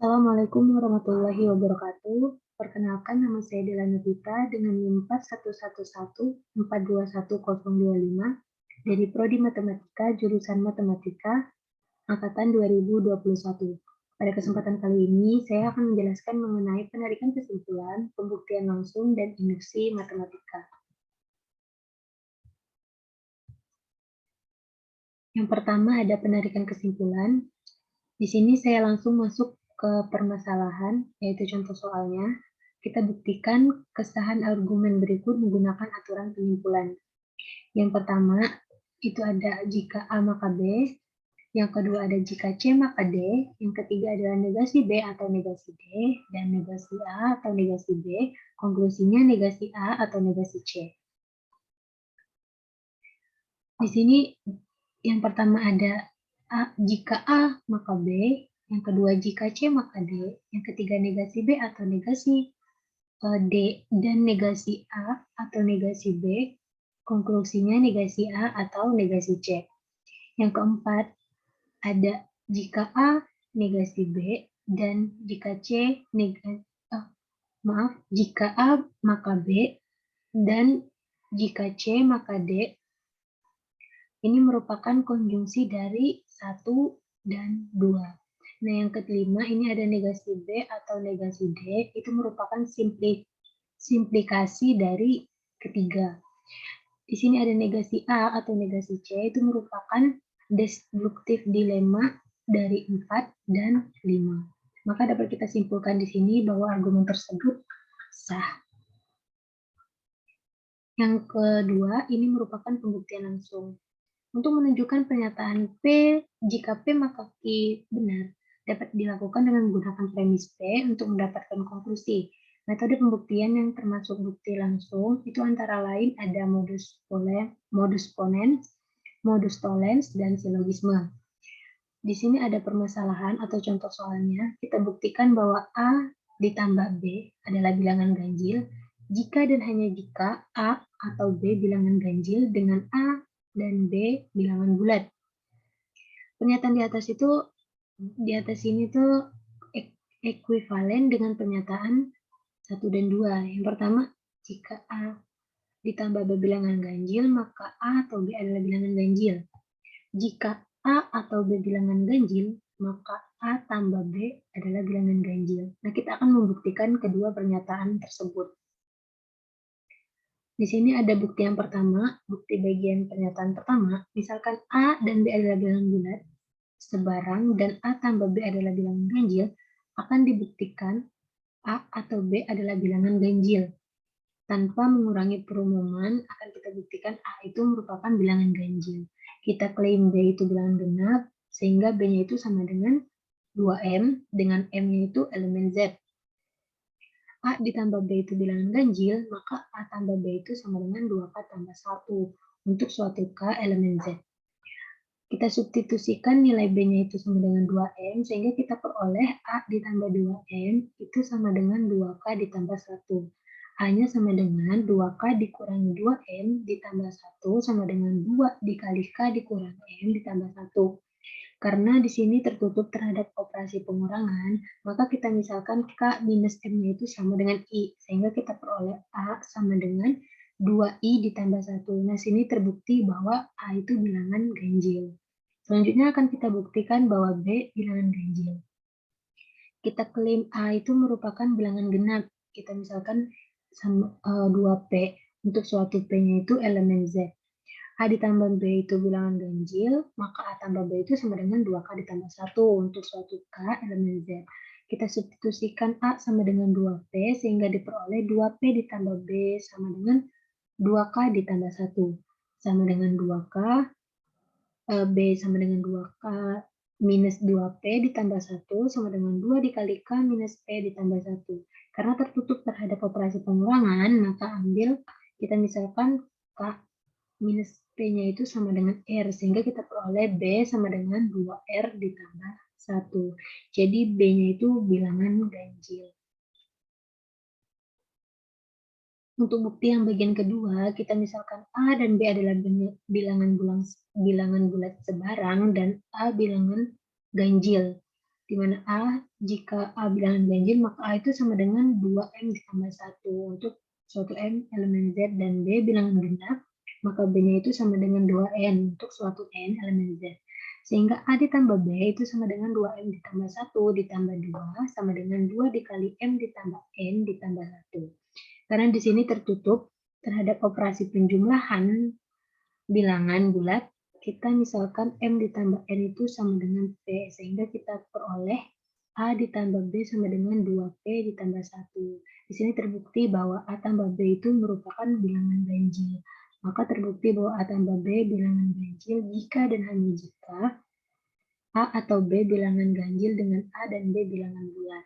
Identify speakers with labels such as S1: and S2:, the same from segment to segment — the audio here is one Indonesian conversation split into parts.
S1: Assalamualaikum warahmatullahi wabarakatuh. Perkenalkan, nama saya Dela Navita dengan NIM 4111421025 dari Prodi Matematika jurusan Matematika angkatan 2021. Pada kesempatan kali ini, saya akan menjelaskan mengenai penarikan kesimpulan, pembuktian langsung, dan induksi matematika. Yang pertama ada penarikan kesimpulan. Di sini saya langsung masuk ke permasalahan, yaitu contoh soalnya. Kita buktikan kesahan argumen berikut menggunakan aturan penyimpulan. Yang pertama, itu ada jika A maka B. Yang kedua ada jika C maka D. Yang ketiga adalah negasi B atau negasi D. Dan negasi A atau negasi B. Konklusinya negasi A atau negasi C. Di sini yang pertama ada jika A maka B. Yang kedua jika C maka D. Yang ketiga negasi B atau negasi D dan negasi A atau negasi B, konklusinya negasi A atau negasi C. Yang keempat, ada jika A negasi B dan jika C jika A maka B dan jika C maka D. Ini merupakan konjungsi dari 1 dan 2. Nah, yang kelima ini ada negasi B atau negasi D, itu merupakan simplikasi dari ketiga. Di sini ada negasi A atau negasi C, itu merupakan destruktif dilema dari 4 dan 5. Maka dapat kita simpulkan di sini bahwa argumen tersebut sah. Yang kedua, ini merupakan pembuktian langsung. Untuk menunjukkan pernyataan P, jika P maka Q benar, dapat dilakukan dengan menggunakan premis P untuk mendapatkan konklusi. Metode pembuktian yang termasuk bukti langsung itu antara lain ada modus ponens, modus tollens, dan silogisme. Di sini ada permasalahan atau contoh soalnya. Kita buktikan bahwa A ditambah B adalah bilangan ganjil jika dan hanya jika A atau B bilangan ganjil dengan A dan B bilangan bulat. Pernyataan di atas ini tuh ekuivalen dengan pernyataan 1 dan 2. Yang pertama, jika A ditambah B bilangan ganjil, maka A atau B adalah bilangan ganjil. Jika A atau B bilangan ganjil, maka A tambah B adalah bilangan ganjil. Nah, kita akan membuktikan kedua pernyataan tersebut. Di sini ada bukti yang pertama, bukti bagian pernyataan pertama, misalkan A dan B adalah bilangan bulat, sebarang dan A tambah B adalah bilangan ganjil, akan dibuktikan A atau B adalah bilangan ganjil. Tanpa mengurangi perumuman, akan kita buktikan A itu merupakan bilangan ganjil. Kita klaim B itu bilangan genap, sehingga B-nya itu sama dengan 2M, dengan M-nya itu elemen Z. A ditambah B itu bilangan ganjil, maka A tambah B itu sama dengan 2K tambah 1 untuk suatu K elemen Z. Kita substitusikan nilai B-nya itu sama dengan 2M, sehingga kita peroleh A ditambah 2M itu sama dengan 2K ditambah 1. A-nya sama dengan 2K dikurangi 2M ditambah 1 sama dengan 2 dikali K dikurangi M ditambah 1. Karena di sini tertutup terhadap operasi pengurangan, maka kita misalkan K minus M-nya itu sama dengan I, sehingga kita peroleh A sama dengan 2I ditambah 1. Nah, sini terbukti bahwa A itu bilangan ganjil. Selanjutnya akan kita buktikan bahwa B bilangan ganjil. Kita klaim A itu merupakan bilangan genap. Kita misalkan 2P, untuk suatu P-nya itu elemen Z. A ditambah B itu bilangan ganjil, maka A tambah B itu sama dengan 2K ditambah 1 untuk suatu K elemen Z. Kita substitusikan A sama dengan 2P, sehingga diperoleh 2P ditambah B sama dengan 2K ditambah 1. Sama dengan 2K, B sama dengan 2K minus 2P ditambah 1 sama dengan 2 dikali K minus P ditambah 1. Karena tertutup terhadap operasi pengurangan, maka kita misalkan K minus P-nya itu sama dengan R, sehingga kita peroleh B sama dengan 2R ditambah 1. Jadi B-nya itu bilangan ganjil. Untuk bukti yang bagian kedua, kita misalkan A dan B adalah bilangan bulat sebarang dan A bilangan ganjil. di mana jika A bilangan ganjil, maka A itu sama dengan 2M ditambah 1 untuk suatu M elemen Z, dan B bilangan genap, maka B-nya itu sama dengan 2N untuk suatu N elemen Z. Sehingga A ditambah B itu sama dengan 2M ditambah 1 ditambah 2 sama dengan 2 dikali M ditambah N ditambah 1. Karena di sini tertutup terhadap operasi penjumlahan bilangan bulat, kita misalkan M ditambah N itu sama dengan P, sehingga kita peroleh A ditambah B sama dengan 2P ditambah 1. Di sini terbukti bahwa A tambah B itu merupakan bilangan ganjil. Maka terbukti bahwa A tambah B bilangan ganjil jika dan hanya jika A atau B bilangan ganjil dengan A dan B bilangan bulat.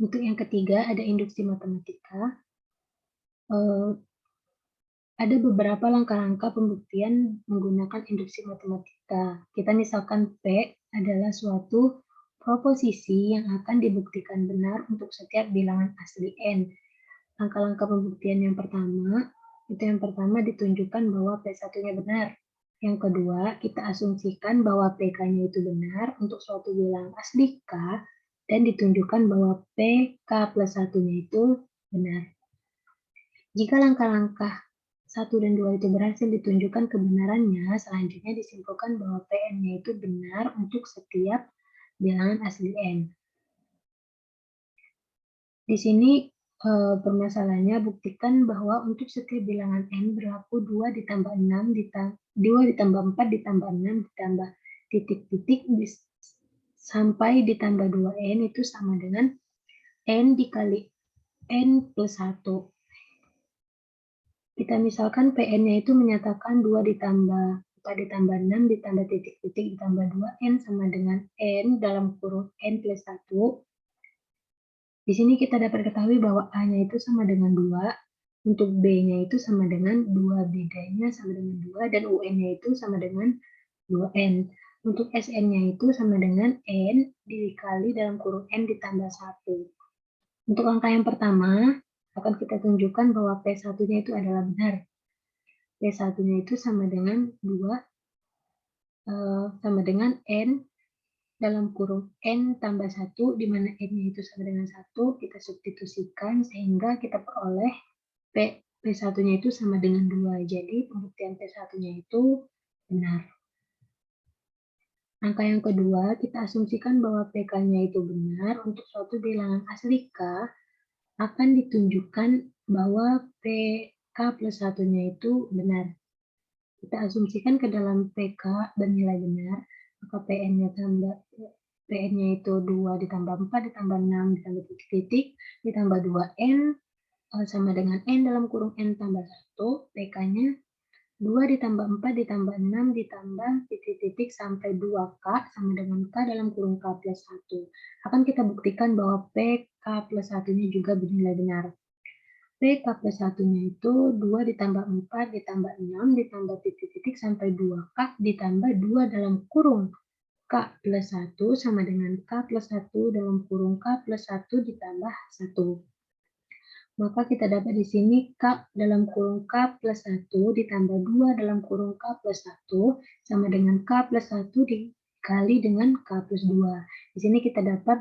S1: Untuk yang ketiga, ada induksi matematika. Ada beberapa langkah-langkah pembuktian menggunakan induksi matematika. Kita misalkan P adalah suatu proposisi yang akan dibuktikan benar untuk setiap bilangan asli N. Langkah-langkah pembuktian yang pertama ditunjukkan bahwa P1-nya benar. Yang kedua, kita asumsikan bahwa PK-nya itu benar untuk suatu bilangan asli K, dan ditunjukkan bahwa PK plus 1-nya itu benar. Jika langkah-langkah 1 dan 2 itu berhasil ditunjukkan kebenarannya, selanjutnya disimpulkan bahwa Pn-nya itu benar untuk setiap bilangan asli N. Di sini permasalahannya, buktikan bahwa untuk setiap bilangan N berlaku 2 ditambah 6 2 ditambah 4 ditambah 6 ditambah titik-titik sampai ditambah 2N itu sama dengan N dikali N plus 1. Kita misalkan PN-nya itu menyatakan 2 ditambah 4 ditambah 6 ditambah titik-titik ditambah 2N sama dengan N dalam kurung N plus 1. Di sini kita dapat ketahui bahwa A-nya itu sama dengan 2, untuk B-nya itu sama dengan 2, bedanya sama dengan 2, dan UN-nya itu sama dengan 2N. Untuk SN-nya itu sama dengan N dikali dalam kurung N ditambah 1. Untuk angka yang pertama, akan kita tunjukkan bahwa P1-nya itu adalah benar. P1-nya itu sama dengan 2, sama dengan N dalam kurung N tambah 1, di mana N-nya itu sama dengan 1, kita substitusikan sehingga kita peroleh P1-nya itu sama dengan 2. Jadi pembuktian P1-nya itu benar. Angka yang kedua, kita asumsikan bahwa PK-nya itu benar untuk suatu bilangan asli K, akan ditunjukkan bahwa PK plus 1-nya itu benar. Kita asumsikan ke dalam PK bernilai benar, maka PN-nya itu 2 ditambah 4 ditambah 6 ditambah titik-titik ditambah 2N sama dengan N dalam kurung N tambah 1, PK-nya 2 ditambah 4 ditambah 6 ditambah titik-titik sampai 2K sama dengan K dalam kurung K plus 1. Akan kita buktikan bahwa PK plus 1-nya juga bernilai benar. PK plus 1-nya itu 2 ditambah 4 ditambah 6 ditambah titik-titik sampai 2K ditambah 2 dalam kurung K plus 1 sama dengan K plus 1 dalam kurung K plus 1 ditambah 1. Maka kita dapat di sini K dalam kurung K plus 1 ditambah 2 dalam kurung K plus 1 sama dengan K plus 1 dikali dengan K plus 2. Di sini kita dapat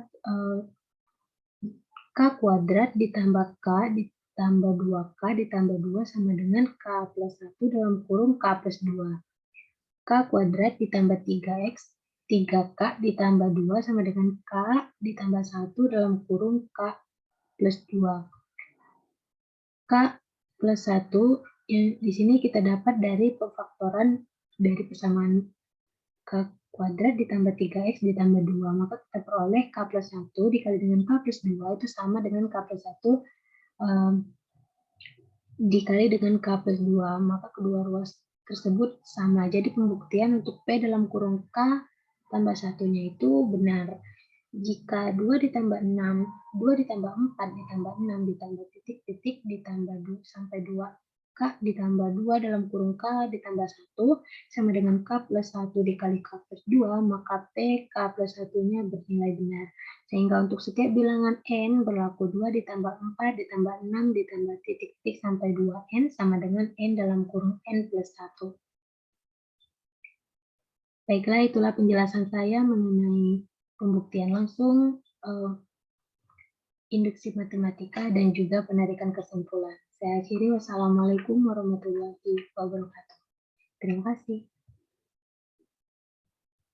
S1: K kuadrat ditambah K ditambah 2K ditambah 2 sama dengan K plus 1 dalam kurung K plus 2. K kuadrat ditambah 3X, 3K ditambah 2 sama dengan K ditambah 1 dalam kurung K plus 2. K plus 1 yang di sini kita dapat dari pemfaktoran dari persamaan K kuadrat ditambah 3X ditambah 2. Maka kita peroleh K plus 1 dikali dengan K plus 2 itu sama dengan K plus 1 dikali dengan K plus 2. Maka kedua ruas tersebut sama. Jadi pembuktian untuk P dalam kurung K tambah 1-nya itu benar. Jika 2 ditambah 6, 2 ditambah 4 ditambah 6 ditambah titik-titik ditambah 2 sampai 2K ditambah 2 dalam kurung K ditambah 1 sama dengan K plus 1 dikali K plus 2, maka P K plus 1-nya bernilai benar. Sehingga untuk setiap bilangan N berlaku 2 ditambah 4 ditambah 6 ditambah titik-titik sampai 2N sama dengan N dalam kurung N plus 1. Baiklah, itulah penjelasan saya mengenai pembuktian langsung, induksi matematika, dan juga penarikan kesimpulan. Saya akhiri, wassalamualaikum warahmatullahi wabarakatuh. Terima kasih.